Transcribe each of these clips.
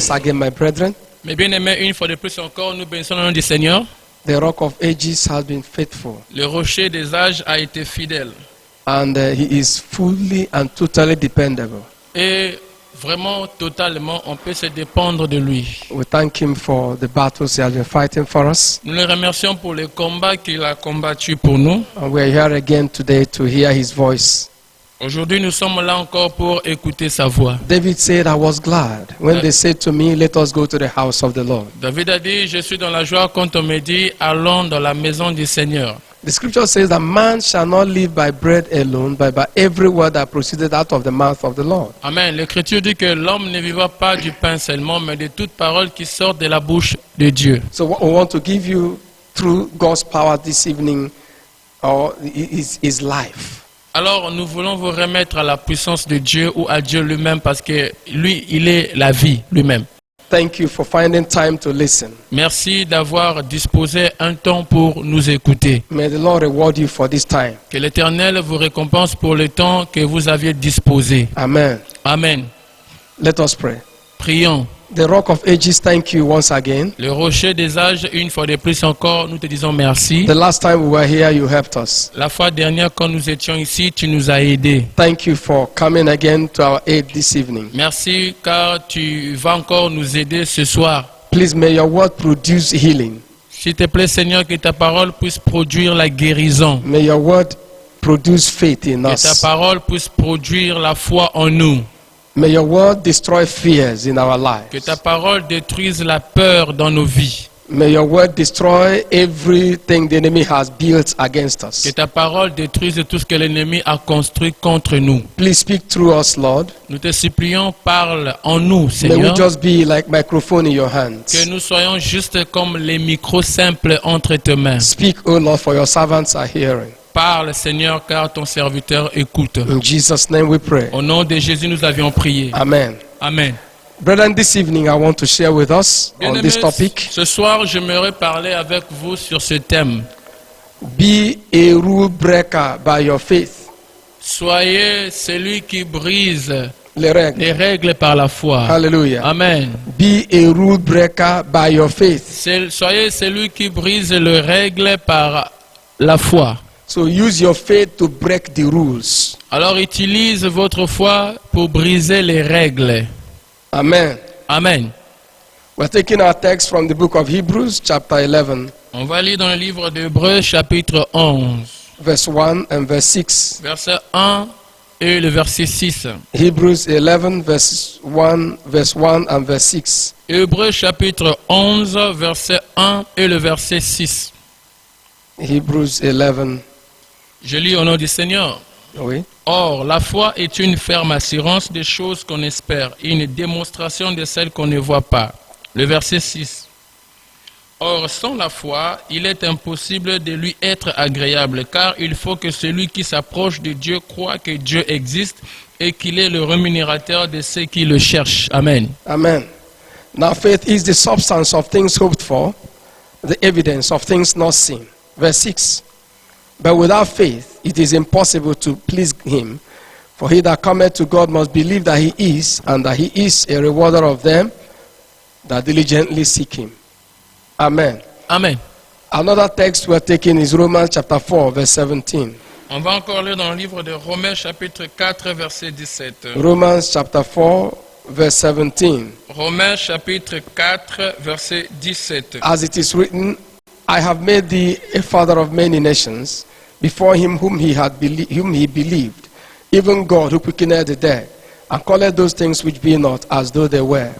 once again, my brethren. Mes bien-aimés, une fois de plus encore, nous bénissons le nom du Seigneur. The Rock of Ages has been faithful, Le rocher des âges a été fidèle. and he is fully and totally dependable. Et vraiment, totalement, on peut se dépendre de lui. We thank him for the battles he has been fighting for us. Nous le remercions pour les combats qu'il a combattus pour nous. And we are here again today to hear his voice. Aujourd'hui, nous sommes là encore pour écouter sa voix. David said, I was glad when they said to me, let us go to the house of the Lord. David a dit, je suis dans la joie quand on me dit, allons dans la maison du Seigneur. The scripture says that man shall not live by bread alone, but by every word that proceeded out of the mouth of the Lord. Amen. L'Écriture dit que l'homme ne vivra pas du pain seulement, mais de toute parole qui sort de la bouche de Dieu. So what we want to give you through God's power this evening is life. Alors, nous voulons vous remettre à la puissance de Dieu ou à Dieu lui-même parce que lui, il est la vie lui-même. Thank you for finding time to listen. Merci d'avoir disposé un temps pour nous écouter. May the Lord reward you for this time. Que l'Éternel vous récompense pour le temps que vous aviez disposé. Amen. Amen. Let us pray. Prions. The Rock of Ages, thank you once again. Le rocher des âges, une fois de plus encore, nous te disons merci. The last time we were here, you helped us. La fois dernière, quand nous étions ici, tu nous as aidés. Thank you for coming again to our aid this evening. Merci car tu vas encore nous aider ce soir. Please may your word produce healing. S'il te plaît, Seigneur, que ta parole puisse produire la guérison. May your word produce faith in Que ta us. parole puisse produire la foi en nous. May your word destroy fears in our Que lives. ta parole détruise la peur dans nos vies. May your word destroy everything the enemy has built against Que us. ta parole détruise tout ce que l'ennemi a construit contre nous. Please speak through us, Lord. Nous te supplions, parle en nous, May we Seigneur. just be like microphone in your Que hands. nous soyons juste comme les micros simples entre tes mains. Speak, O Lord, for your servants are hearing. Parle, Seigneur, car ton serviteur écoute. In Jesus' name we pray. Au nom de Jésus, nous avions prié. Amen. Amen. Brethren, this evening I want to share with us on Bien-aimés, this topic. ce soir, j'aimerais parler avec vous sur ce thème. Be a rule breaker by your faith. Soyez celui qui brise Les règles. les règles par la foi. Hallelujah. Amen. Be a rule breaker by your faith. Soyez celui qui brise les règles par la foi. So use your faith to break the rules. Alors utilise votre foi pour briser les règles. Amen. Amen. We're taking our text from the book of Hebrews, chapter 11, On va lire dans le livre d'Hébreux, chapitre 11, verse 1 and verse 6. verset 1 et le verset 6. Hebrews 11, verse 1 and verse 6. Hébreux, chapitre 11, verset 1 et le verset 6. Hebrews 11. Je lis au nom du Seigneur. Oui. Or, la foi est une ferme assurance des choses qu'on espère et une démonstration de celles qu'on ne voit pas. Le verset 6. Or, sans la foi, il est impossible de lui être agréable, car il faut que celui qui s'approche de Dieu croit que Dieu existe et qu'il est le rémunérateur de ceux qui le cherchent. Amen. Amen. Now faith is the substance of things hoped for, the evidence of things not seen. Verse 6. But without faith it is impossible to please him. For he that cometh to God must believe that he is, and that he is a rewarder of them that diligently seek him. Amen. Amen. Another text we're taking is Romans chapter 4, verse 17. On va encore lire dans le livre de Romains, chapitre 4, verset 17. Romans chapter 4, verse 17. Romains, chapitre 4, verset 17. As it is written, I have made thee a father of many nations, before him whom he believed, even God who quickeneth the dead, and calleth those things which be not as though they were.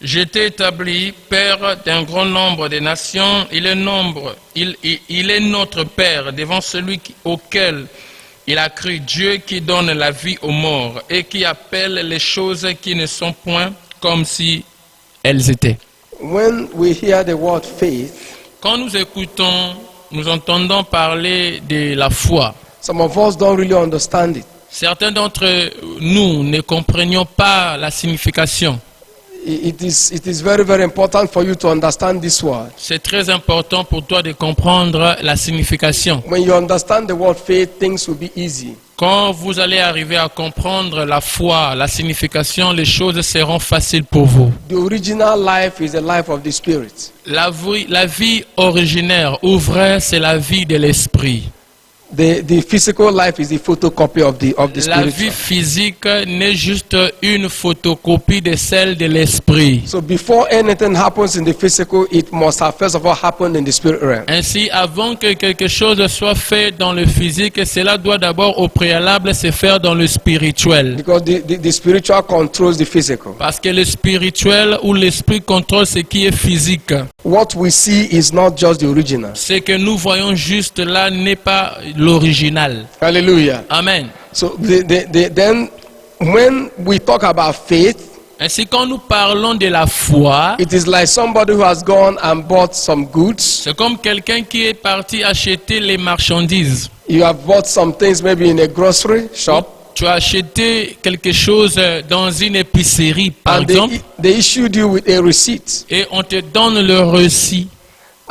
Je t'ai établi père d'un grand nombre de nations. Il est notre père devant celui auquel il a cru, Dieu qui donne la vie aux morts et qui appelle les choses qui ne sont point comme si elles étaient. When we hear the word faith, Quand nous écoutons, nous entendons parler de la foi. some of us don't really understand it. Certains d'entre nous ne comprenions pas la signification. it is very, very important for you to understand this word. C'est très important pour toi de comprendre la signification. When you understand the word faith, things will be easy. Quand vous allez arriver à comprendre la foi, la signification, les choses seront faciles pour vous. The original life is the life of the Spirit. La vie originaire ou vraie, c'est la vie de l'esprit. The physical life is the photocopy of the La vie spiritual. physique n'est juste une photocopie de celle de l'esprit. So before anything happens in the physical, it must have first of all happened in the spirit realm. Ainsi, avant que quelque chose soit fait dans le physique, cela doit d'abord au préalable se faire dans le spirituel. Because the spiritual controls the physical. Parce que le spirituel ou l'esprit contrôle ce qui est physique. What we see is not just the original. Ce que nous voyons juste là n'est pas l'original. Hallelujah. Amen. So then when we talk about faith, Ainsi, quand nous parlons de la foi, it is like somebody who has gone and bought some goods. c'est comme quelqu'un qui est parti acheter les marchandises. You have bought some things maybe in a grocery shop. Tu as acheté quelque chose dans une épicerie, par And exemple, they issued you with a receipt. et on te donne le reçu.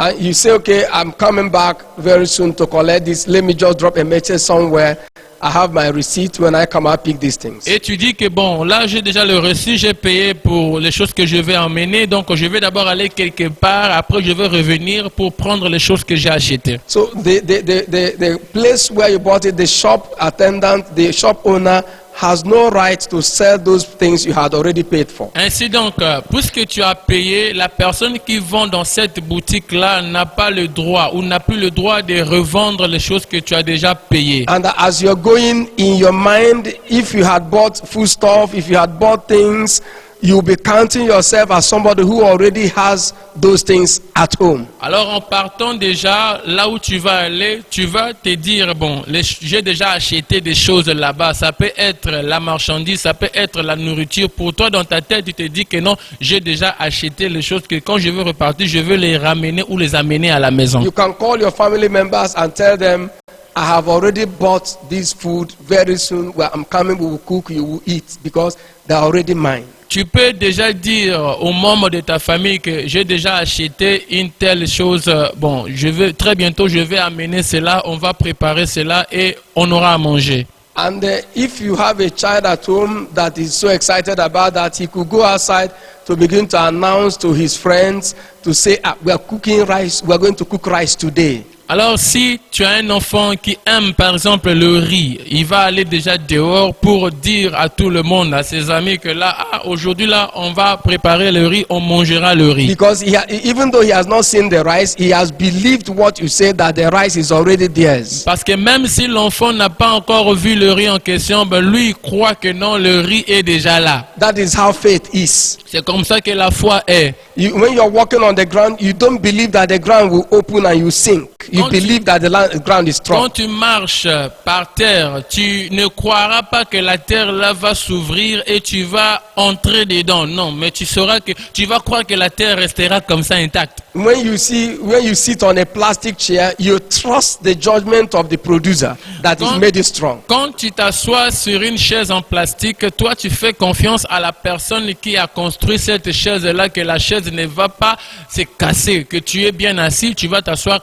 And you say, okay, I'm coming back very soon to collect this. Let me just drop a message somewhere. I have my receipt. When I come, I pick these things. Et tu dis que bon, là j'ai déjà le reçu, j'ai payé pour les choses que je vais emmener, donc je vais d'abord aller quelque part, après je vais revenir pour prendre les choses que j'ai achetées. So the place where you bought it, the shop attendant, the shop owner has no right to sell those things you had already paid for. Ainsi donc, puisque tu as payé, la personne qui vend dans cette boutique-là n'a pas le droit ou n'a plus le droit de revendre les choses que tu as déjà payées. And as you're going in your mind, if you had bought food stuff, if you had bought things, you'll be counting yourself as somebody who already has those things at home. Alors en partant déjà, là où tu vas aller, tu vas te dire, bon, j'ai déjà acheté des choses là-bas. Ça peut être la marchandise, ça peut être la nourriture. Pour toi, dans ta tête, tu te dis que non, j'ai déjà acheté les choses que quand je veux repartir, je veux les ramener ou les amener à la maison. You can call your family members and tell them, I have already bought this food. Very soon, where I'm coming, we will cook, you will eat, because they're already mine. Tu peux déjà dire aux membres de ta famille que j'ai déjà acheté une telle chose. Bon, très bientôt, je vais amener cela, on va préparer cela et on aura à manger. And if you have a child at home that is so excited about that, he could go outside to begin to announce to his friends to say, we are cooking rice, we are going to cook rice today. Alors si tu as un enfant qui aime par exemple le riz, il va aller déjà dehors pour dire à tout le monde, à ses amis que là, aujourd'hui là, on va préparer le riz, on mangera le riz. Because even though he has not seen the rice, he has believed what you said, that the rice is already theirs. Parce que même si l'enfant n'a pas encore vu le riz en question, ben lui il croit que non, le riz est déjà là. That is how faith is. C'est comme ça que la foi est. When you're walking on the ground, you don't believe that the ground will open and you sink. You believe that the ground is strong. Quand tu marches par terre, tu ne croiras pas que la terre là va s'ouvrir et tu vas entrer dedans. Non, mais tu sauras que tu vas croire que la terre restera comme ça intacte. When you sit on a plastic chair, you trust the judgment of the producer that is made it strong. Quand tu t'assois sur une chaise en plastique, toi tu fais confiance à la personne qui a construit cette chaise là, que la chaise ne va pas se casser, que tu es bien assis, tu vas t'asseoir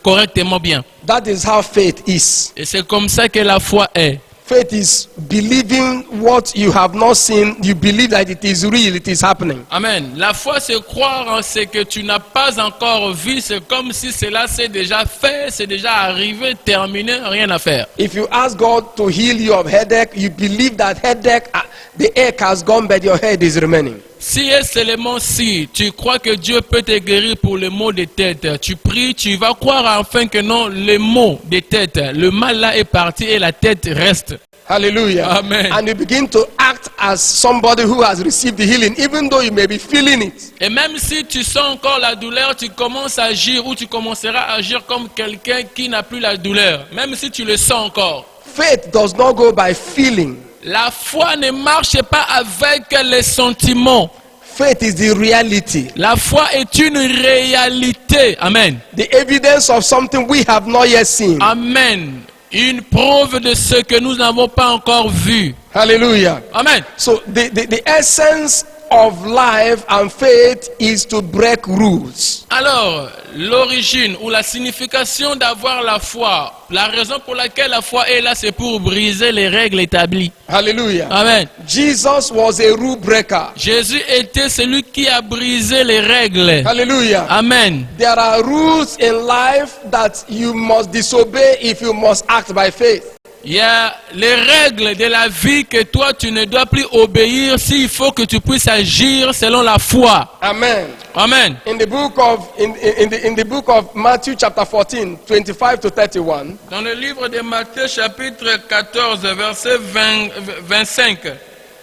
correctement bien. That is how faith is. Et c'est comme ça que la foi est. Faith is believing what you have not seen. You believe that it is real, it is happening. Amen. La foi, c'est croire en ce que tu n'as pas encore vu. C'est comme si cela s'est déjà fait, c'est déjà arrivé, terminé, rien à faire. If you ask God to heal you of headache, you believe that headache, the ache has gone, but your head is remaining. Si et seulement si tu crois que Dieu peut te guérir pour le maux de tête, tu pries, tu vas croire enfin que non, le maux de tête, le mal là est parti et la tête reste. Hallelujah. Amen. And you begin to act as somebody who has received the healing, even though you may be feeling it. Et même si tu sens encore la douleur, tu commences à agir ou tu commenceras à agir comme quelqu'un qui n'a plus la douleur, même si tu le sens encore. Faith does not go by feeling. La foi ne marche pas avec les sentiments. Faith is the reality. La foi est une réalité. Amen. The evidence of something we have not yet seen. Amen. Une preuve de ce que nous n'avons pas encore vu. Hallelujah. Amen. So the essence of life and faith is to break rules. Alors, l'origine ou la signification d'avoir la foi, la raison pour laquelle la foi est là, c'est pour briser les règles établies. Hallelujah. Amen. Jesus was a rule breaker. Jésus était celui qui a brisé les règles. Hallelujah. Amen. There are rules in life that you must disobey if you must act by faith. Il y a les règles de la vie que toi tu ne dois plus obéir s'il faut que tu puisses agir selon la foi. Amen. Amen. In the book of Matthew chapter 14, 25 to 31, Dans le livre de Matthieu chapitre 14 verset 25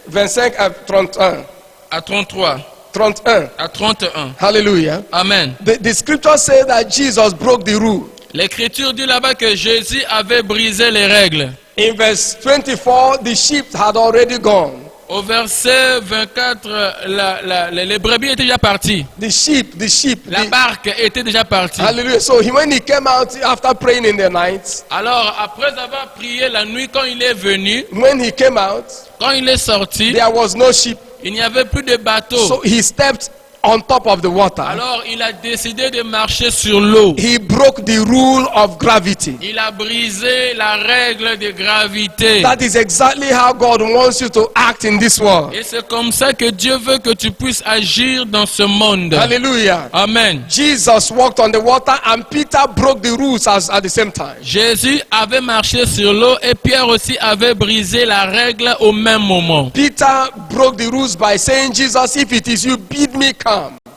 25 à 31. à 33 31. à 31. Hallelujah. Amen. The scripture says that Jesus broke the rule. L'Écriture dit là-bas que Jésus avait brisé les règles. In verse 24, the sheep had already gone. Au verset 24, les brebis étaient déjà partis. The sheep. La barque était déjà partie. Hallelujah. So when he came out after praying in the night, Alors, après avoir prié la nuit, quand il est venu, when he came out, quand il est sorti, there was no sheep. il n'y avait plus de bateau. So he stepped on top of the water. Alors, il a décidé de marcher sur l'eau. He broke the rule of gravity. Il a brisé la règle de gravité. That is exactly how God wants you to act in this world. Et c'est comme ça que Dieu veut que tu puisses agir dans ce monde. Hallelujah. Amen. Jesus walked on the water and Peter broke the rules at the same time. Jésus avait marché sur l'eau et Pierre aussi avait brisé la règle au même moment. Peter broke the rules by saying, Jesus, if it is you, bid me come.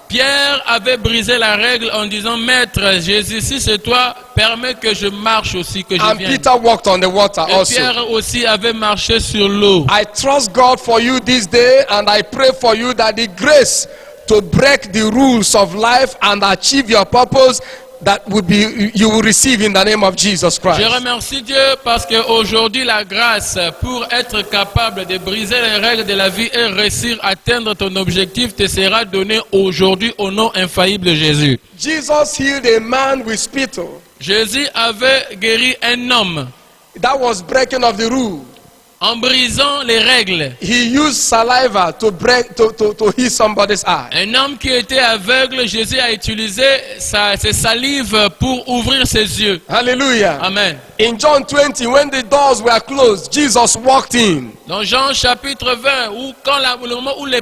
Pierre avait brisé la règle en disant, Maître Jésus, si c'est toi, permets que je marche aussi, que je And vienne. Peter walked on the water Et also. Pierre aussi avait marché sur l'eau. I trust God for you this day and I pray for you that the grace to break the rules of life and achieve your purpose that you will receive in the name of Jesus Christ. Je remercie Dieu parce qu'aujourd'hui la grâce pour être capable de briser les règles de la vie et réussir à atteindre ton objectif te sera donnée aujourd'hui au nom infaillible de Jésus. Jesus healed a man with spittle. Jésus avait guéri un homme That was breaking of the rule. en brisant les règles. He used saliva to heal somebody's eye. Un homme qui était aveugle, Jésus a utilisé ses salives pour ouvrir ses yeux. Hallelujah. Amen. In John 20, when the doors were closed, Jesus walked in. Dans Jean chapitre 20, le moment où la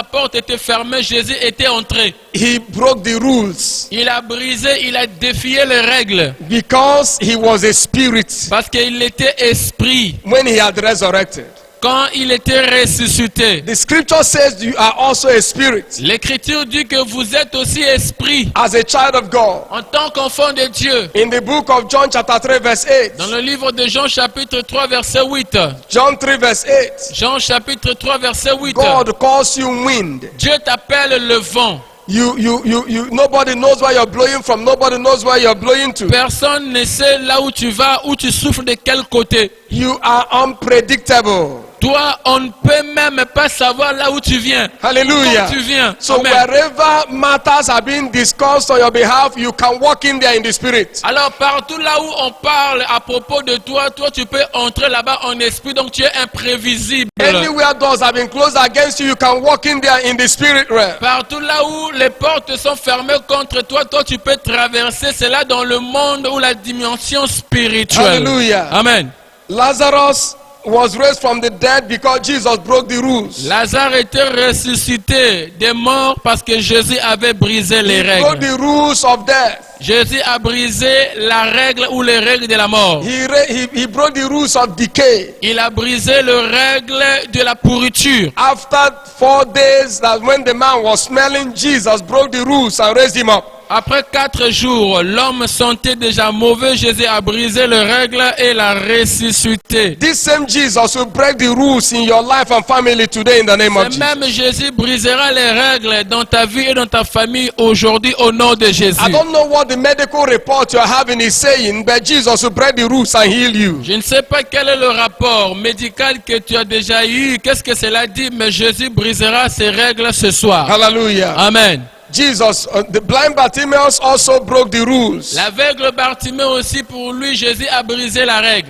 porte était fermée, Jésus était entré. He broke the rules Il a brisé, il a défié les règles. because he was a spirit Parce qu'il était esprit when he had resurrected. quand il était ressuscité. The scripture says you are also a spirit L'Écriture dit que vous êtes aussi esprit as a child of God. en tant qu'enfant de Dieu. In the book of John chapter 3 verse 8. Dans le livre de Jean chapitre 3 verset 8. John 3 verse 8. Jean chapitre 3 verset 8. God calls you wind. Dieu t'appelle le vent. Nobody knows where you're blowing from. Nobody knows where you're blowing to. Personne ne sait là où tu vas, où tu souffles, de quel côté. You are unpredictable. Toi, on ne peut même pas savoir là où tu viens. Hallelujah. D'où tu viens. So Amen. wherever matters are being discussed on your behalf, you can walk in there in the spirit. Alors partout là où on parle à propos de toi, toi tu peux entrer là-bas en esprit, donc tu es imprévisible. Anywhere doors have been closed against you, you can walk in there in the spirit realm. Partout là où les portes sont fermées contre toi, toi tu peux traverser cela dans le monde ou la dimension spirituelle. Hallelujah. Amen. Lazarus was raised from the dead because Jesus broke the rules. Lazare était ressuscité des morts parce que Jésus avait brisé les He broke règles. the rules of death. Jésus a brisé la règle ou les règles de la mort. He broke the rules of decay. Il a brisé les règles de la pourriture. After 4 days, that when the man was smelling, Jesus broke the rules and raised him up. Après 4 jours, l'homme sentait déjà mauvais. Jésus a brisé les règles et l'a ressuscité. This same Jesus will break the rules in your life and family today in the name of Ce Jesus. même Jésus brisera les règles dans ta vie et dans ta famille aujourd'hui au nom de Jésus. I don't know what the medical report you're having is saying, but Jesus will break the rules and heal you. Je ne sais pas quel est le rapport médical que tu as déjà eu, qu'est-ce que cela dit, mais Jésus brisera ces règles ce soir. Hallelujah. Amen. Jesus, the blind Bartimaeus also broke the rules. L'aveugle Bartimée aussi, pour lui, Jésus a brisé la règle.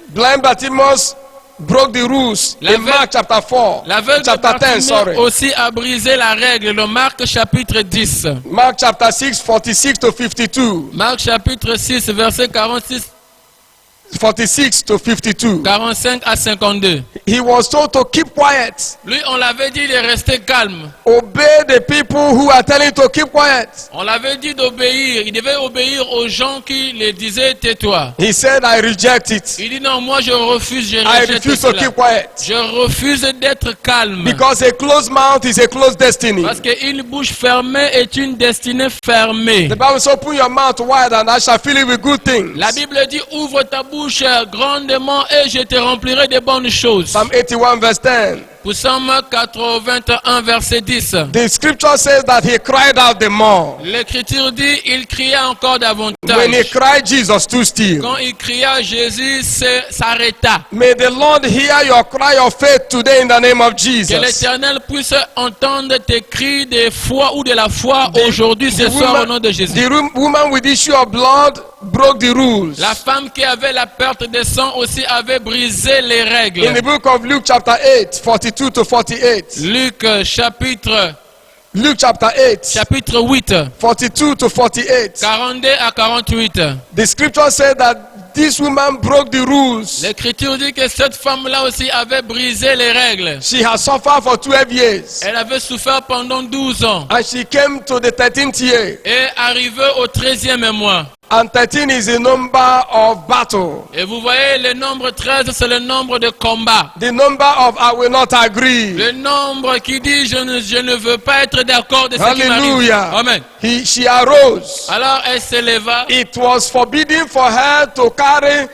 Blind Bartimaeus, broke the rules in L'aveugle- Mark chapter 4, L'aveugle chapter 10, Bartimée sorry. aussi a brisé la règle. Le Marc chapitre 10. Mark chapter 6, 46 to 52. Marc chapitre 6, verset 46, 46 to 52. 45 à 52. He was told to keep quiet. Lui, on l'avait dit de rester calme. Obey the people who are telling you to keep quiet. On l'avait dit d'obéir. Il devait obéir aux gens qui le disaient tais-toi. He said, I reject it. Il dit non, moi je refuse, je I rejette refuse to cela. keep quiet. Je refuse d'être calme. Because a closed mouth is a closed destiny. Parce qu'une bouche fermée est une destinée fermée. The Bible says, open your mouth wide and I shall fill it with good things. La Bible dit ouvre ta bouche grandement et je te remplirai de bonnes choses. Psalm 81 verse 10. Psaume 81 verset 10. The scripture says that he cried out the more. L'Écriture dit il cria encore When he davantage. cried, Jesus stood still. Quand il cria, Jésus s'arrêta. May the Lord hear your cry of faith today in the name of Que Jesus. l'Éternel puisse entendre tes cris de foi ou de la foi aujourd'hui, ce The soir, au nom de Jésus. woman with issue of blood broke the rules. La femme qui avait la perte de sang aussi avait brisé les In règles. the book of Luke chapter 8, 42 to 48. Luc chapitre Luke chapter 8, chapitre 8, 42 to 48. 42 à 48. The scripture said that this woman broke the rules. L'Écriture dit que cette femme-là aussi avait brisé les règles. She has suffered for 12 years. Elle avait souffert pendant 12 ans. And she came to the 13th year. Et arrivé au 13e mois. And 13 is the number of battle. Et vous voyez, le nombre 13, c'est le nombre de combats. The number of I will not agree. Le nombre qui dit je ne veux pas être d'accord de ce qui m'arrive. Hallelujah. Amen. She arose. Alors elle s'éleva. It was forbidden for her to carry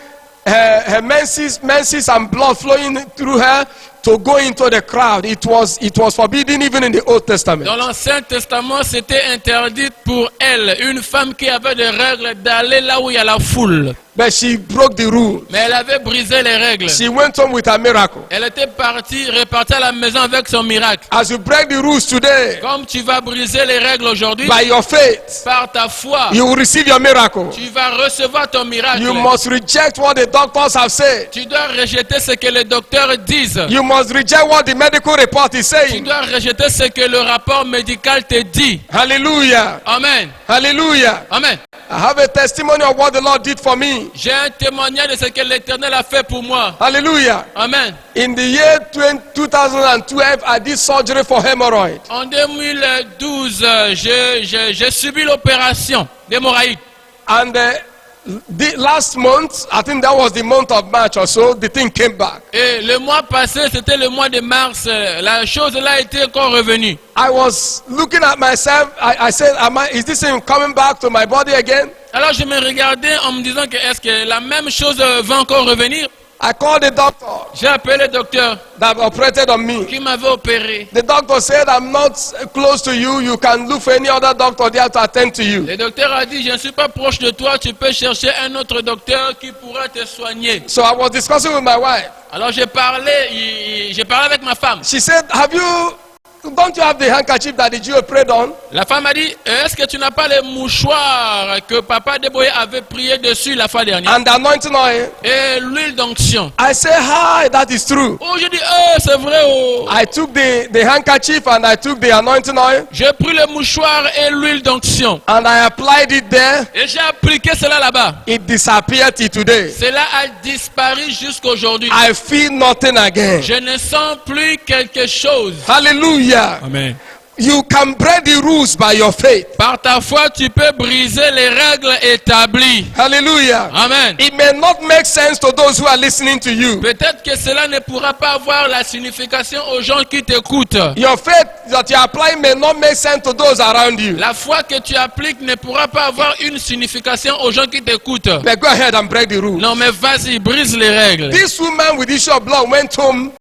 her menses and blood flowing through her to go into the crowd. It was forbidden even in the Old Testament. Dans l'Ancien Testament, c'était interdit pour elle, une femme qui avait des règles, d'aller là où il y a la foule. But she broke the rule. Mais elle avait brisé les règles. She went home with a miracle. Elle était repartie à la maison avec son miracle. As you break the rules today, Comme tu vas briser les règles aujourd'hui, by your faith, par ta foi, you will receive your miracle. tu vas recevoir ton miracle. You must reject what the doctors have said. Tu dois rejeter ce que les docteurs disent. You must reject what the medical report is Tu saying. dois rejeter ce que le rapport médical te dit. Hallelujah. Amen. Hallelujah. Amen. I have a testimony of what the Lord did for me. J'ai un témoignage de ce que l'Éternel a fait pour moi. Hallelujah. Amen. In the year 2012, I did surgery for hemorrhoid. En 2012, j'ai subi l'opération d'hémorraïde. And the last month, I think that was the month of March or so, the thing came back. Et le mois passé, c'était le mois de mars, la chose là était encore revenue. I was looking at myself. I said, is this thing coming back to my body again? Alors je me regardais en me disant que est-ce que la même chose va encore revenir? I called the doctor J'ai appelé le docteur that operated on me. qui m'avait opéré. The doctor said, I'm not close to you. You can look for any other doctor there to attend to you. Le docteur a dit, je ne suis pas proche de toi, tu peux chercher un autre docteur qui pourra te soigner. So I was discussing with my wife. Alors j'ai parlé avec ma femme. She said, don't you have the handkerchief that the Jew prayed on? La femme a dit, est-ce que tu n'as pas les mouchoirs que Papa Deboye avait prié dessus la fois dernière? And the anointing oil? Et l'huile d'onction. I said, hi, that is true. Oh, j'ai dit, oh, c'est vrai, oh. I took the handkerchief and I took the anointing oil J'ai pris le mouchoir et l'huile d'onction. and I applied it there. Et j'ai appliqué cela là-bas. It disappeared till today. Cela a disparu jusqu'aujourd'hui. I feel nothing again. Je ne sens plus quelque chose. Hallelujah. Amen. You can break the rules by your faith. Par ta foi, tu peux briser les règles établies. Hallelujah. Amen. It may not make sense to those who are listening to you. Peut-être que cela ne pourra pas avoir la signification aux gens qui t'écoutent. Your faith that you apply may not make sense to those around you. La foi que tu appliques ne pourra pas avoir une signification aux gens qui t'écoutent. But go ahead and break the rules. Non, mais vas-y, brise les règles. This woman with issue of blood went home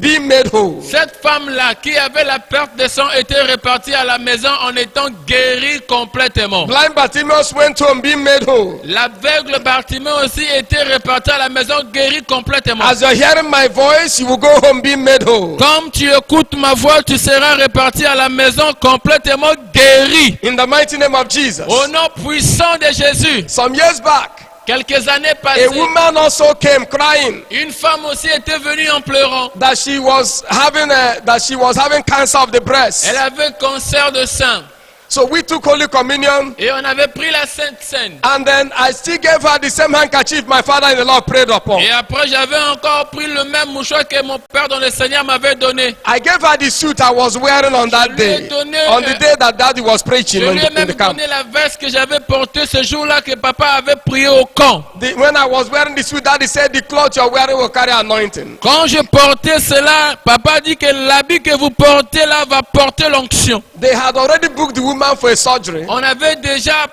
being made whole. Cette femme-là qui avait la perte de sang était repartie à la maison en étant guérie complètement. Blind Bartimaeus went home being made whole. L'aveugle Bartimée aussi était reparti à la maison guérie complètement. As you're hearing my voice, you will go home being made whole. Comme tu écoutes ma voix, tu seras reparti à la maison complètement guéri. In the mighty name of Jesus. Au nom puissant de Jésus. Some years back, Quelques années a passées, woman also came crying une femme aussi était venue en pleurant. that she was having cancer of the breast. Elle avait cancer de sein. So we took Holy Communion, Et on avait pris la Sainte Seine. and then I still gave her the same handkerchief my father-in-law prayed upon. Et après, j'avais encore pris le même mouchoir que mon père dans le Seigneur m'avait donné. I gave her the suit I was wearing on that Je lui ai day, donné, on the day that Daddy was preaching Je lui ai in même the camp. donné la veste que j'avais portée ce jour-là que papa avait prié au camp. When I was wearing the suit, Daddy said the cloth you're wearing will carry anointing. Quand je portais cela, papa dit que l'habit que vous portez là va porter l'onction. They had already booked the woman for a surgery. On avait déjà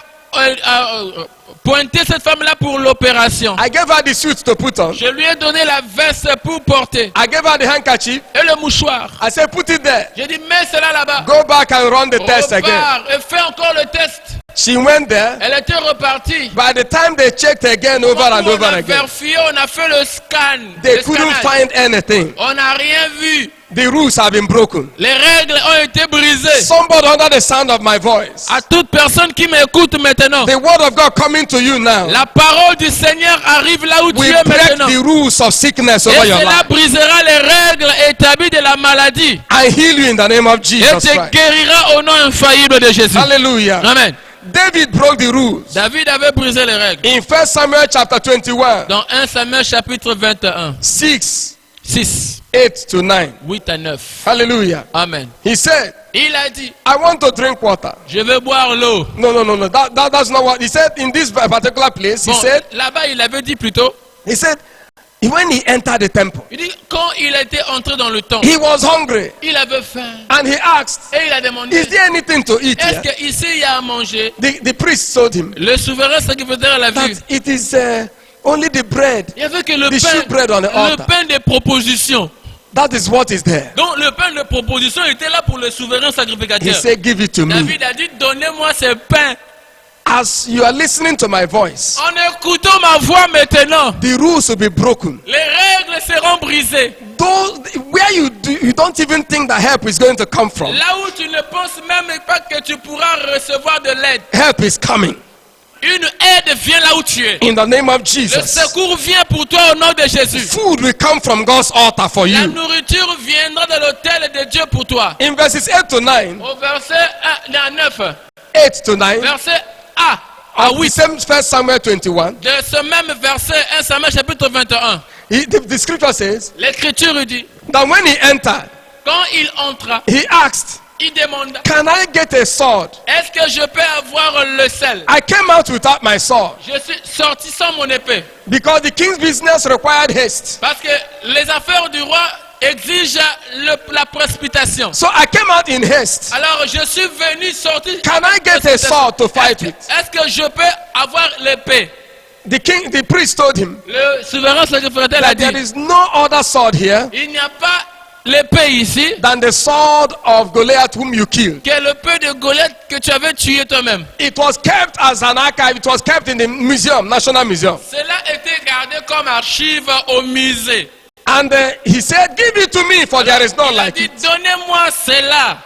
pointé cette femme-là pour l'opération. I gave her the suit to put on. Je lui ai donné la veste pour porter I gave her the handkerchief. et le mouchoir. I said, put it there. J'ai dit, mets cela là-bas. Go back and run the test again. Repars et fais encore le test. She went there. Elle était repartie. By the time they checked again over Quand and on over a again, vérifié, on a fait le scan. they le couldn't scannage. find anything. On n'a rien vu. The rules have been broken. Les règles ont été brisées. Somebody under the sound of my voice. À toute personne qui m'écoute maintenant, The word of God coming to you now. la parole du Seigneur arrive là où tu We es break maintenant. the rules of sickness Et over your cela life brisera les règles établies de la maladie. and heal you in the name of Et Jesus te Christ. guérira au nom infaillible de Jésus. Hallelujah. Amen. David broke the rules. David avait brisé les règles. In 1 Samuel chapter 21, Dans 1 Samuel chapitre 21, 6, 6, 8 to 9. 8 à 9. Hallelujah. Amen. He said, Il a dit, I want to drink water. je veux boire l'eau. No. That's not what he said in this particular place. He Bon, said, là-bas, il avait dit plutôt, when he entered the temple, il dit, quand il était entré dans le temple, he was hungry il avait faim. and he asked, Et il a demandé, is there anything to eat est-ce here? qu'ici il y a à manger? The priest told him Le souverain sacrificateur l'a vu. that it is only the bread. Il y avait que le The shewbread on the pain, le altar. pain des propositions. That is what is there. Donc le pain de proposition était là pour le souverain He sacrificateur. said, give it to me. David a dit, donnez-moi ce pain. As you are listening to my voice, En écoutant ma voix maintenant, the rules will be broken. les règles seront brisées. Though where you don't even think that help is going to come from, Là où tu ne penses même pas que tu pourras recevoir de l'aide. help is coming. Une aide vient là où tu es. In the name of Le Jesus. secours vient pour toi au nom de Jésus. Food will come from God's altar for La you. nourriture viendra de l'autel de Dieu pour toi. In verses 8 to 9, Au verset 9, 8 to 9, verset A à of the 8 same 1 Samuel 21, de ce même verset 1 Samuel chapitre 21, the scripture says l'Écriture dit, that when he entered, quand il entra, he asked, il demanda, can I get a sword? est-ce que je peux avoir le sel? I came out without my sword Je suis sorti sans mon épée. because the king's business required haste. Parce que les affaires du roi exigent la précipitation. So I came out in haste. Alors je suis venu sortir. Can I get a sword to fight with? Est-ce que je peux avoir l'épée? The priest told him Le souverain sacrificateur a that there dit, is no other sword here il n'y a pas l'épée ici than the sword of Goliath whom you killed. que l'épée de Goliath que tu avais tué toi-même. It was kept as an archive. It was kept in the museum, National Museum. Cela était gardé comme archive au musée. And he said, give it to me, for there is none Il a like dit, it. donnez-moi cela.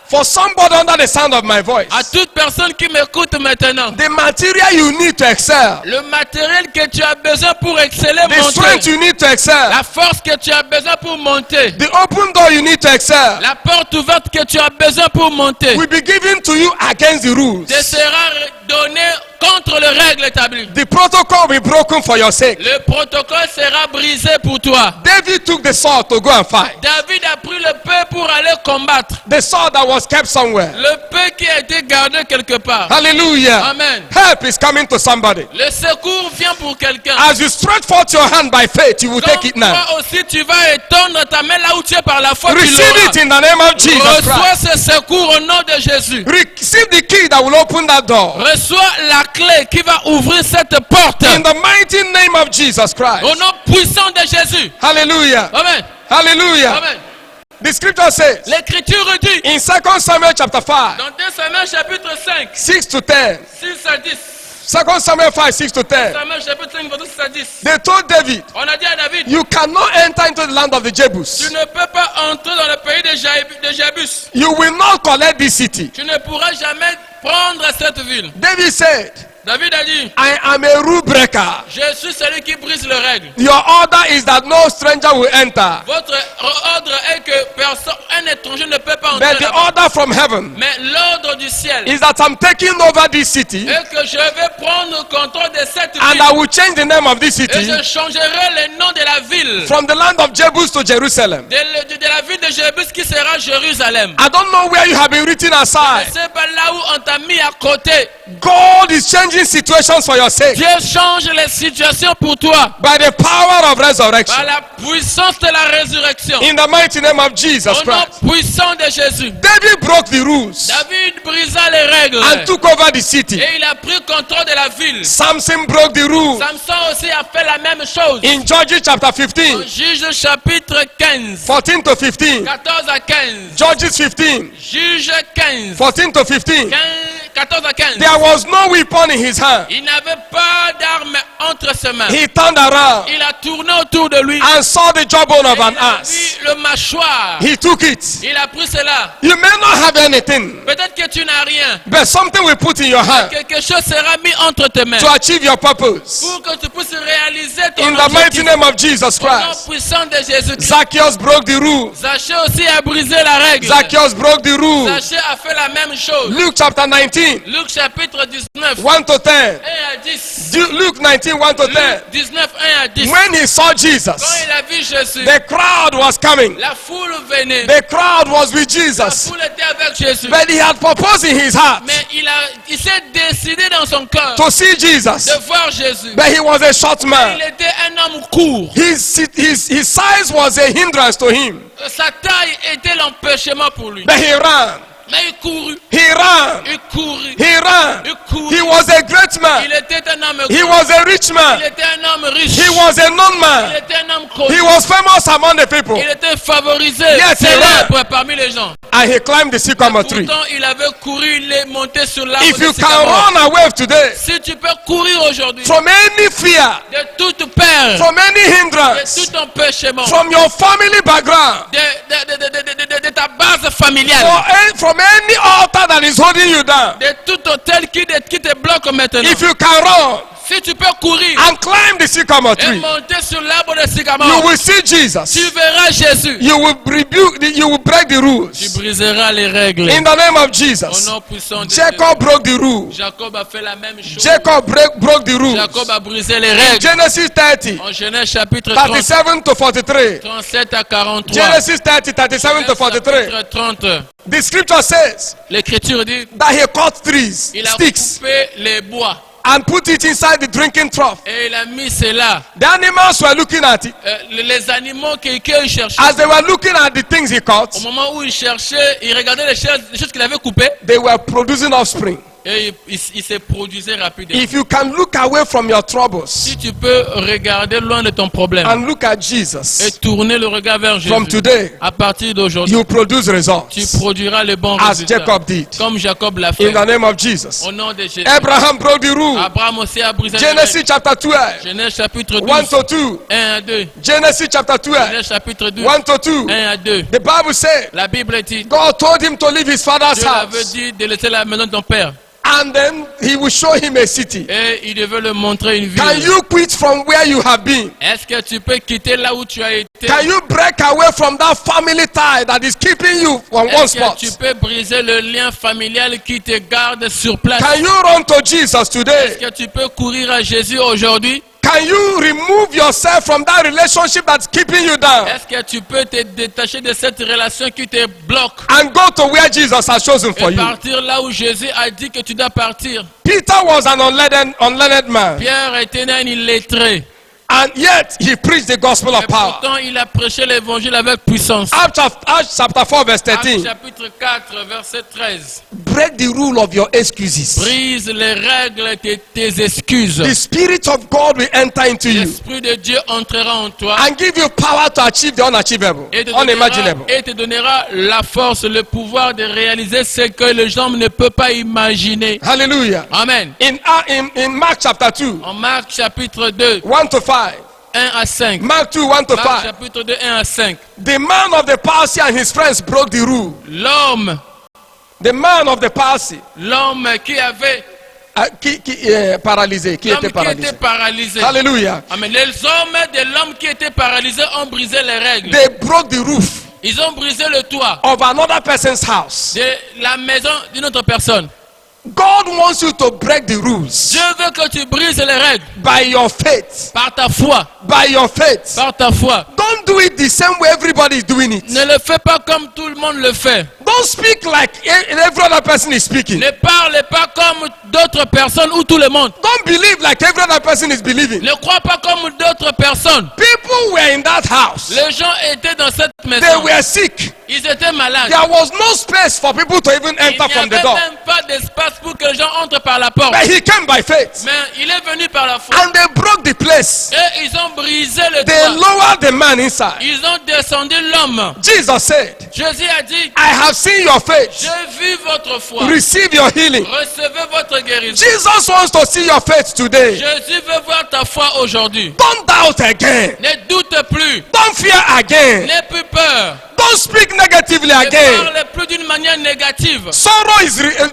For somebody under the sound of my voice, À toute personne qui m'écoute maintenant, the material you need to excel, le matériel que tu as besoin pour exceller, the strength monter. you need to excel, La force que tu as besoin pour monter. the open door you need to excel, La porte ouverte que tu as besoin pour monter. will be given to you against the rules. Te sera donné contre les règles établies. The protocol will be broken for your sake. Le protocole sera brisé pour toi. David took the sword to go and fight. David a pris le pain pour aller combattre. The sword that was kept somewhere. Le pain qui a été gardé quelque part. Hallelujah. Amen. Help is coming to somebody. Le secours vient pour quelqu'un. As you stretch forth your hand by faith, you will take it now. Toi aussi, tu vas étendre ta main là où tu es par la foi. Tu Receive l'auras. it in the name of Jesus Reçois Christ. ce secours au nom de Jésus. Receive the key that will open that door. Reçois la clé qui va ouvrir cette porte. In the mighty name of Jesus Christ. Au nom puissant de Jésus. Hallelujah. Amen. Hallelujah. Amen. The scripture says L'Écriture dit in 2 Samuel chapter 5, dans 2 Samuel chapitre 5, 6 to 10. 6 à 10. 2 Samuel 5, 6 to 10. Samuel chapitre 5, verset 6 à 10. They told David, On a dit à David, you cannot enter into the land of the tu Jebus. ne peux pas entrer dans le pays de Jébus. You will not collect this city. Tu ne pourras jamais prendre cette ville. David said, David a dit, I am a rule breaker. je suis celui qui brise les règles. Your order is that no stranger will enter. Votre ordre est que personne, un étranger ne peut pas entrer But the là-bas. order from heaven Mais l'ordre du ciel is that I'm taking over this city est que je vais prendre le contrôle de cette and ville. I will change the name of this Et city je changerai le nom de la ville. from the land of Jebus to Jerusalem. De la ville de Jébus qui sera Jérusalem. I don't know where you have been written aside. C'est pas là où on t'a mis à côté. God is changing situations for your sake Dieu change les situations pour toi. by the power of resurrection. Par la puissance de la résurrection. In the mighty name of Jesus Au nom Christ. puissant de Jésus. David broke the rules David brisa les règles. and took over the city. Et il a pris contrôle de la ville. Samson broke the rules Samson aussi a fait la même chose. in Judges chapter 15, Juge chapitre 15. 14 to 15. 14 à 15. Judges 15, Juge 15. 14 to 15. 14 à 15. There was no weapon in his hand. Il n'avait pas d'arme entre ses mains. He turned around Il a tourné autour de lui. and saw the jawbone of an Il a ass. vu le mâchoire. He took it. Il a pris cela. You may not have anything, Peut-être que tu n'as rien. but something will put in your hand Quelque chose sera mis entre tes mains. to achieve your purpose. Pour que tu puisses réaliser ton In the mighty objectif. name of Jesus Au nom Christ. puissant de Jésus-Christ. Zacchaeus broke the rule. Zaché aussi a brisé la règle. Zacchaeus broke the rule. Zaché a fait la même chose. Luke chapter 19, Luc chapitre 19, 1 to 10. 1 à 10. Luke 19, 1 to 10. Luc 19, 1 à 10. When he saw Quand Jesus, il a vu Jésus, the crowd was coming. la foule venait. The crowd was with La Jesus. foule était avec Jésus. But he had purpose in his heart Mais il s'est décidé dans son cœur to see Jesus. de voir Jésus. But he was a short man. Il était un homme court. His size was a hindrance to him. Sa taille était l'empêchement pour lui. But he ran. Mais il courut. He ran. Il courut. He ran. Il courut. He was a great man. Il était un homme He court. was a rich Il man. était un homme riche. He was a known Il man. était un homme connu. He was famous among the people. Il était favorisé, Yes, he célèbre parmi les gens. And he climbed the sycamore tree. Pourtant, il avait couru, il est monté sur l'arbre If de you can sycamore. run away today Si tu peux courir aujourd'hui from any fear, de toute peur, from any de hindrance, tout empêchement, from your family background, de ta base familiale, from any altar that is holding you down, de tout hôtel qui te bloque maintenant. if you can run Si tu peux courir and climb the sycamore et tree, monter sur l'arbre de you sycamore, will see tu Jesus. verras Jésus. You will you will break the Tu rules. briseras les règles. In the name of Au Jesus. nom puissant de Jacob broke the rule. Jésus. Jacob a fait la même chose. Jacob broke the rules. Jacob a brisé les règles. Genesis 30, En Genèse chapitre 30, 37 to 43. 37 à 43. Genesis 30, 37 to 43. Chapitre 30. The scripture says L'Écriture dit that he cut trees, il a sticks, coupé les bois and put it inside the drinking trough. et il a mis cela. The animals were looking at it. Les animaux qu'il cherchait, As they were looking at the things he au cut, moment où il cherchait, il regardait les choses qu'il avait coupées they were producing offspring. et il se produisait rapidement. If you can look away from your troubles Si tu peux regarder loin de ton problème and look at et Jesus tourner le regard vers from Jésus, today, à partir d'aujourd'hui, you produce tu results produiras les bons as résultats. Jacob did. Comme Jacob l'a In fait. the name of Jesus. Au nom de Jésus. Abraham broke the rule. Abraham aussi a brisé les Genesis règles. chapter 12, Genèse chapitre 12, 1 to 2. 1 à 2. Genesis chapter 12, Genèse chapitre 12, 1 to 2. 1 à 2. The Bible said La Bible dit, God told him to leave his father's Dieu avait house dit de laisser la maison de ton père. and then he will show him a city. Et il devait le montrer une Can ville. you quit from where you have been? Est-ce que tu peux quitter là où tu as été? Can you break away from that family tie that is keeping you on one Est-ce spot? que tu peux briser le lien familial qui te garde sur place? Can you run to Jesus Est-ce today? que tu peux courir à Jésus aujourd'hui? Can you remove yourself from that relationship that's keeping you down Est-ce que tu peux te détacher de cette relation qui te bloque and go to where Jesus has chosen for et you? partir là où Jésus a dit que tu dois partir? Peter was an unlearned man, Pierre était un illettré. and yet he preached the gospel of Et power. pourtant, il a prêché l'évangile avec puissance. Acts chapter 4 verse Actes 13. chapitre 4, verset 13. Break the rule of your excuses. Brise les règles de tes excuses. The Spirit of God will enter into you L'Esprit de Dieu entrera en toi and give you power to achieve the unachievable, et unimaginable. te donnera la force, le pouvoir de réaliser ce que les gens ne peuvent pas imaginer. Hallelujah. Amen. In Mark chapter 2, En Marc chapitre 2, 1 to 5. 1 à 5. Mark 2, 1 to Marc 5. chapitre 2, 1 à 5. The man of the Parsi and his friends broke the rule. L'homme The man of the Parsi qui avait paralysé, qui L'homme était qui paralysé. était paralysé. Hallelujah. Amen. Les hommes de l'homme qui était paralysé ont brisé les règles. They broke the roof Ils ont brisé le toit of another person's house. de la maison d'une autre personne. God wants you to break the rules Dieu veut que tu brises les règles by your faith. par ta foi. By your faith. Par ta foi. Don't do it the same way everybody is doing it. Ne le fais pas comme tout le monde le fait. Don't speak like every other person is speaking. Ne parle pas comme d'autres personnes ou tout le monde. Don't believe like every other person is believing. Ne crois pas comme d'autres personnes. People were in that house. Les gens étaient dans cette They maison. were sick. Ils étaient malades. There was no space for people to even Il enter n'y from the avait door. même pas d'espace pour que les gens entrent par la porte. But he came by faith. Mais il est venu par la foi. And they broke the place. Et ils ont brisé le They toit. lowered the man inside. Ils ont descendu l'homme. Jesus said, Jésus a dit, I have seen your faith. j'ai vu votre foi. Receive your healing. Recevez votre guérison. Jesus wants to see your faith today. Jésus veut voir ta foi aujourd'hui. Don't doubt again. Ne doute plus. Don't fear again. N'aie plus peur. Don't speak negatively Ne again. parle plus d'une manière négative.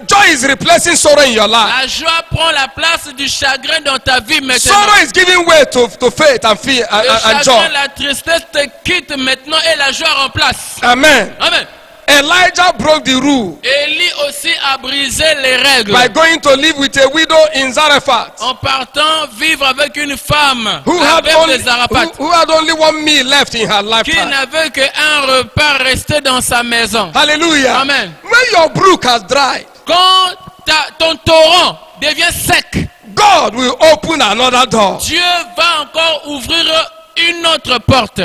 Joy is replacing sorrow in your life. La joie prend la place du chagrin dans ta vie maintenant. Sorrow is giving way to faith and fear Le and chagrin, joy. la tristesse te quitte maintenant et la joie remplace. Amen. Amen. Elijah broke the rule Élie aussi a brisé les règles by going to live with a widow in Zarephath en partant vivre avec une femme, who la had veuve only, de Zarephath, who had only one meal left in her qui lifetime. n'avait qu'un repas resté dans sa maison. Hallelujah. Amen. When your brook has dried, Quand ton torrent devient sec, God will open another door. Dieu va encore ouvrir une autre porte.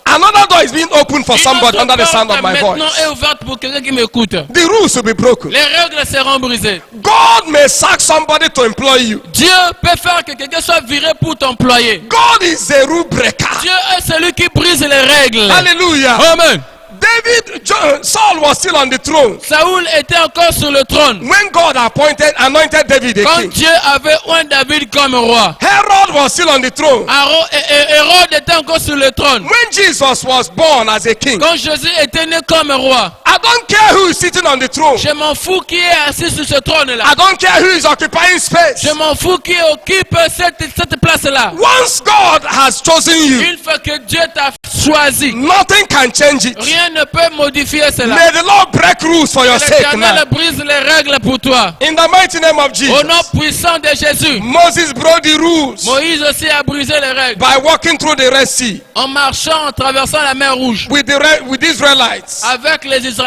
Another door is being opened for Une somebody autre under the sound porte of my maintenant voice. est ouverte pour quelqu'un qui m'écoute. The rules will be broken. Les règles seront brisées. God may sack somebody to employ you. Dieu peut faire que quelqu'un soit viré pour t'employer. God is a rule breaker. Dieu est celui qui brise les règles. Hallelujah. Amen. Saul was still on the throne Saoul était encore sur le trône when God anointed David a quand king. Dieu avait oint David comme roi. Herod was still on the throne Hérode était encore sur le trône when Jesus was born as a king. quand Jésus était né comme roi. I don't care who is sitting on the throne. Je m'en fous qui est assis sur ce trône-là. I don't care who is occupying space. Je m'en fous qui occupe cette place-là. Once God has chosen you, Une fois que Dieu t'a choisi, nothing can change it. rien ne peut modifier cela. May the Lord break rules for your sake now. L'Éternel brise les règles pour toi. In the mighty name of Au Jesus. nom puissant de Jésus. Moses broke the rules Moïse aussi a brisé les règles by walking through the Red Sea en marchant, en traversant la mer Rouge with the Israelites avec les Israélites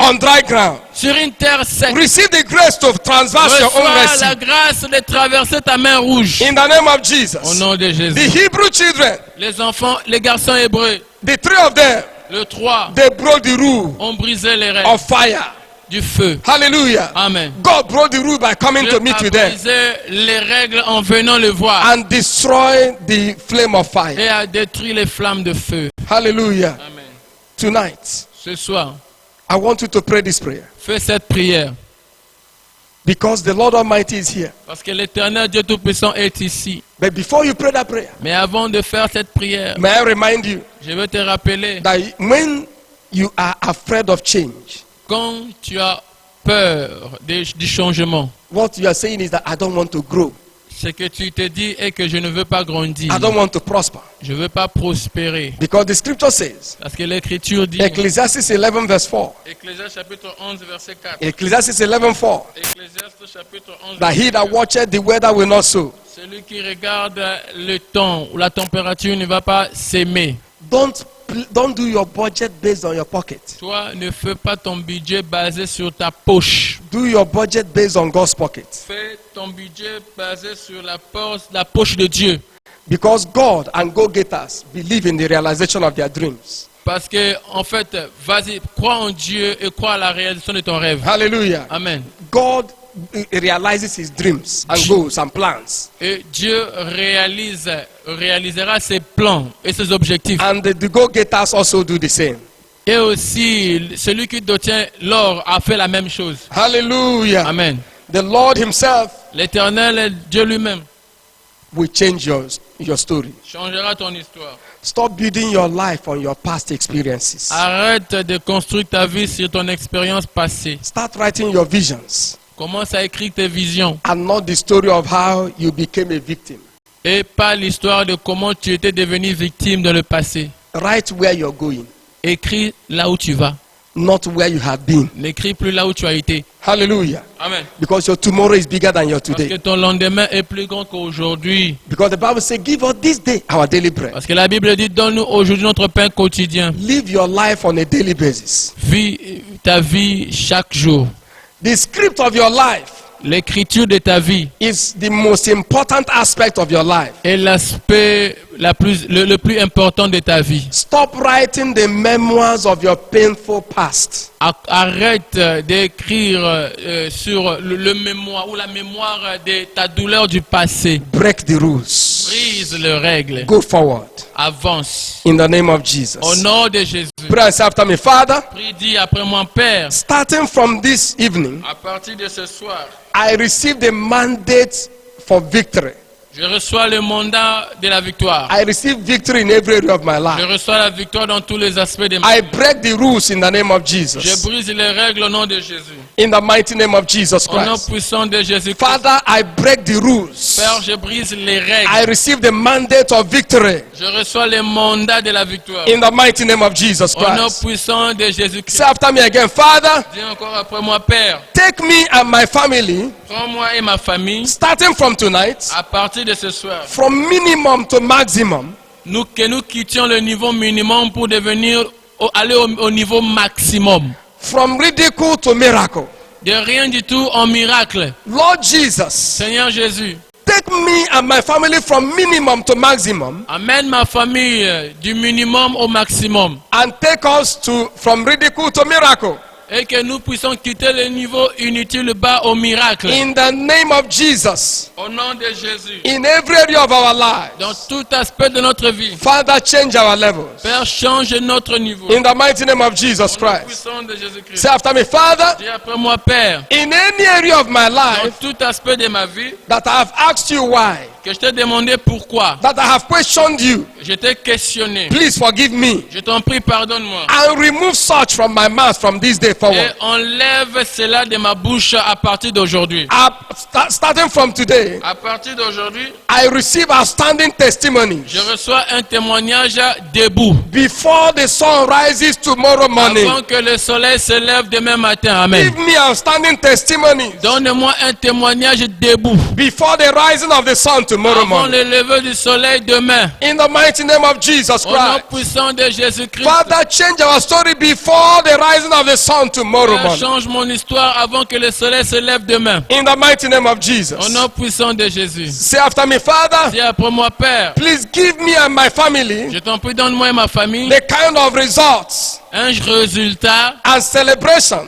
on dry ground. sur une terre sec. Receive the grace to transverse your own Red Reçois la Sea. grâce de traverser ta mer Rouge. In the name of Au Jesus. nom de The Jésus. Hebrew children, Les enfants, les garçons hébreux, the three of them, le 3, they broke the rule ont brisé les règles of fire. du feu. Hallelujah. Amen. God broke the rule by coming Dieu to meet a with them brisé les règles en venant le voir and destroy the flame of fire. et a détruit les flammes de feu. Hallelujah. Amen. Tonight, Ce soir, I want you to pray this prayer fais cette prière because the Lord Almighty is here. parce que l'Éternel Dieu Tout-Puissant est ici. But before you pray that prayer, Mais avant de faire cette prière, may I remind you je veux te rappeler, that when you are afraid of change, quand tu as peur du changement, what you are saying is that I don't want to grow. ce que tu te dis est que je ne veux pas grandir, I don't want to prosper. je ne veux pas prospérer. Because the scripture says, Parce que l'Écriture dit, Ecclesiastes 11 verse 4, Ecclésiaste chapitre 11 verset 4, Ecclesiastes 11 4, Ecclésiaste chapitre 11 that he that watcheth the weather will not sow. celui qui regarde le temps ou la température ne va pas s'aimer. Don't do your budget based on your pocket. Toi, ne fais pas ton budget basé sur ta poche. Do your budget based on God's pocket. Fais ton budget basé sur la poche de Dieu. Because God and go-getters believe in the realization of their dreams. Parce que, en fait, vas-y, crois en Dieu et crois à la réalisation de ton rêve. Hallelujah. Amen. God realizes his dreams and goals and plans. Et Dieu réalisera ses plans et ses objectifs. And the go-getters also do the same. Et aussi, celui qui détient l'or a fait la même chose. Hallelujah. Amen. The Lord himself L'Éternel, Dieu lui-même, will change your story. changera ton histoire. Stop building your life on your past experiences. Arrête de construire ta vie sur ton expérience passée. Start writing your visions. Commence à écrire tes visions and not the story of how you became a victim. et pas l'histoire de comment tu étais devenu victime dans le passé. Write where you're going, Écris là où tu vas. not where you have been. N'écris plus là où tu as été. Hallelujah. Amen. Because your tomorrow is bigger than your Parce que today. ton lendemain est plus grand qu'aujourd'hui. Because the Bible says, give us this day our daily bread. Parce que la Bible dit, donne-nous aujourd'hui notre pain quotidien. Live your life on a daily basis. Vis ta vie chaque jour. The script of your life L'écriture de ta vie is the most important aspect of your life. est l'aspect le plus important de ta vie. Stop writing the memoirs of your painful past. Arrête d'écrire sur le mémoire ou la mémoire de ta douleur du passé. Break the rules. Brise les règles. Go forward. Avance. In the name of Jesus. Au nom de Jésus. Pray and say after me, Father, Prie, dis après moi, Père, starting from this evening, à partir de ce soir, I received a mandate for victory. je reçois le mandat de la victoire. I receive victory in every area of my Je life. reçois la victoire dans tous les aspects de ma I vie. break the rules in the name of Je Jesus. brise les règles au nom de Jésus. In the mighty name of Jesus Au nom Christ. puissant de Jésus-Christ. Father, I break the rules. Père, je brise les règles. I receive the mandate of victory. Je reçois le mandat de la victoire. In the mighty name of Jesus Au nom Christ. puissant de Jésus-Christ. Say after me again, Father, Dis encore après moi, Père, take me and my family, prends-moi et ma famille, starting from tonight, à partir de ce soir, from minimum to maximum, que nous quittions le niveau minimum pour aller au niveau maximum. from ridicule to miracle. De rien du tout en miracle. Lord Jesus, Seigneur Jésus, take me and my family from minimum to maximum, amène ma famille du minimum au maximum. and take us from ridicule to miracle. Et que nous puissions quitter le niveau inutile bas au miracle. In the name of Jesus, Au nom de Jésus. in every area of our lives, Dans tout aspect de notre vie. Father, change our levels. Père, change notre niveau. In the mighty name of Jesus Au nom Christ. puissant de Jésus-Christ. Say after me, Father, Dis après moi, Père, in any area of my dans life tout aspect de ma vie, that I have asked you why, que je t'ai demandé pourquoi, that I have questioned you, je t'ai questionné. please forgive me Je t'en prie, pardonne-moi. and remove such from my mouth from this day Et forward. enlève cela de ma bouche à partir d'aujourd'hui. Starting from today, À partir d'aujourd'hui, I receive outstanding testimonies je reçois un témoignage debout. before the sun rises tomorrow morning. Avant que le soleil se lève demain matin. Amen. Give me outstanding testimonies Donne-moi un témoignage debout. before the rising of the sun tomorrow Avant morning. le lever du soleil demain. In the mighty name of Jesus Au nom Christ. puissant de Jésus-Christ. Father, change our story before the rising of the sun tomorrow Père, morning. change mon histoire avant que le soleil se lève demain. In the mighty name of Au Jesus. nom puissant de Jésus. Say after me, Father, Dis après moi, Père, please give me and my family je t'en prie, donne-moi et ma famille the kind of results un résultat and celebration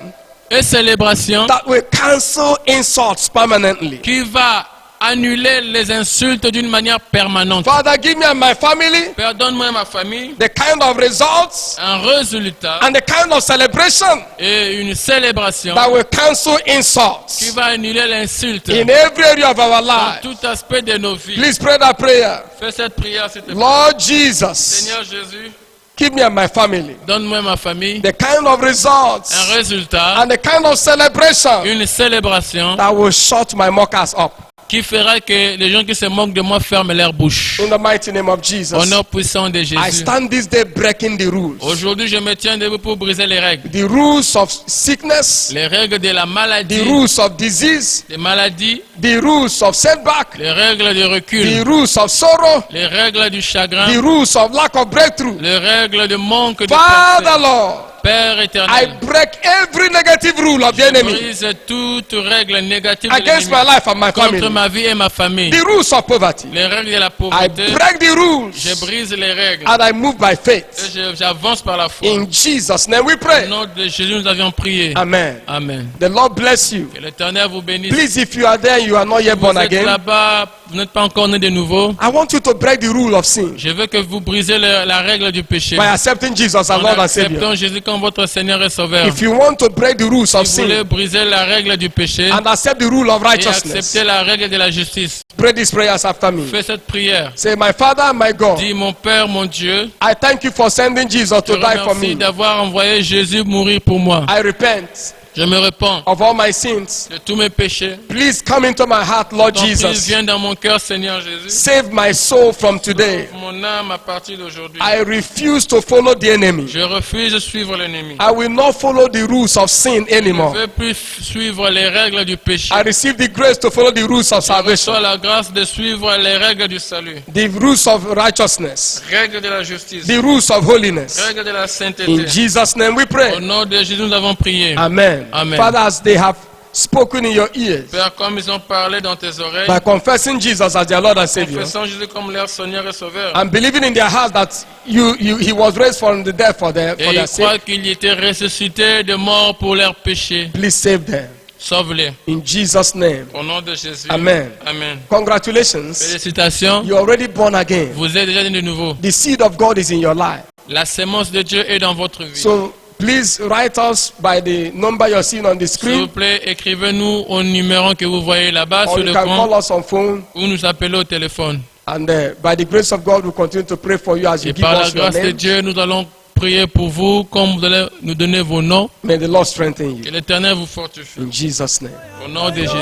et célébration that will cancel insults permanently. qui va annuler les insultes d'une manière permanente. Father, give me and my family Père, donne-moi et ma famille the kind of results un résultat and the kind of celebration et une célébration that will cancel qui insults va annuler l'insulte in every area of our dans life. tout aspect de nos vies. Please pray that prayer. Fais cette prière, s'il te plaît. Lord Jesus, Seigneur Jésus, give me and my family donne-moi et ma famille the kind of results un résultat, and the kind of celebration une célébration that will shut my mockers up. qui fera que les gens qui se moquent de moi ferment leur bouche. In the mighty name of Au Jesus, nom puissant de I Jésus. stand this day breaking the rules. Aujourd'hui, je me tiens debout pour briser les règles. The rules of sickness, Les règles de la the maladie, rules of disease, des maladies, the rules of setback, les règles de the recul, rules of sorrow, les règles du chagrin, the rules of lack of breakthrough. les règles de manque de Father, percée. Lord, Père I éternel, break every negative rule of the enemy brise toute règle négative de against my l'ennemi life and my contre family. ma vie et ma famille. The rules of poverty. Les règles de la I pauvreté, break the je rules brise les règles and I move by et faith. j'avance par la foi. In Jesus' name we Au pray. nom de Jésus, nous avions prié. Amen. Amen. The Lord bless you. Que l'Éternel vous bénisse. Please, if you are there and you are not yet Vous born êtes again, là-bas, vous n'êtes pas encore né de nouveau. I want you to break the rule of sin Je veux que vous brisez la règle du péché. by accepting Jesus as En Lord and Savior. acceptant Jésus comme votre Seigneur et Sauveur. If you want to break the rules of Si vous voulez sin briser la règle du péché and accept the rule of et righteousness, accepter la règle de la justice, pray these prayers after me. fais cette prière. Say, my Father, my God, Dis, mon Père, mon Dieu, I thank you for sending Jesus je to die for remercie me. d'avoir envoyé Jésus mourir pour moi. I repent Je me répands of all my sins. de tous mes péchés. Please come into my heart, Lord Ton Fils Jesus. vient dans mon cœur, Seigneur Jésus. Save my soul from today. Sauve mon âme à partir d'aujourd'hui. I refuse to follow the enemy. Je refuse de suivre l'ennemi. I will not follow the rules of sin Je ne anymore. veux plus suivre les règles du péché. I receive the grace to follow the rules of Je salvation, reçois la grâce de suivre les règles du salut. the rules of righteousness, Règles de la justice. the rules of holiness. Règles de la In sainteté. Jesus' name we Au pray. nom de Jésus, nous avons prié. Amen. Amen. Father, as they have spoken in your ears Père, comme ils ont parlé dans tes oreilles, by confessing Jesus as their Lord and Savior confessant Jésus comme leur Seigneur et Sauveur, and believing in their hearts that he was raised from the dead for their et ils sake, croient qu'il était ressuscité de mort pour leurs péchés, please save them. sauve-les. In Jesus' name. Au nom de Jésus. Amen. Amen. Congratulations. Félicitations. You're already born again. Vous êtes déjà né de nouveau. The seed of God is in your life. La sémence de Dieu est dans votre vie. So please write us by the number you're seeing on the S'il vous screen, plaît, écrivez-nous au numéro que vous voyez là-bas or sur you le can call compte us on phone. ou nous appeler au téléphone. And by the grace of God, we'll continue to pray for you as you Et give par la us your grâce de name. Dieu, nous allons prier pour vous, comme vous allez nous donner vos noms. May the Lord strengthen Que you. l'Éternel vous fortifie. In Jesus' name. Au nom de Jésus.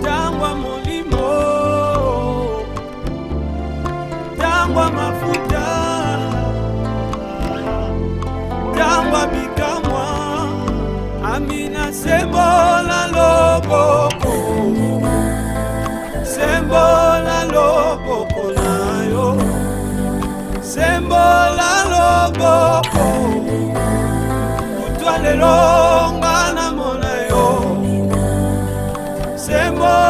Tangwa molimo, tangwa mafuta, tangwa bikamwa, amina sembola loboko, sembola loboko nayo, sembola loboko, utwalelo ngana mona yo, sembola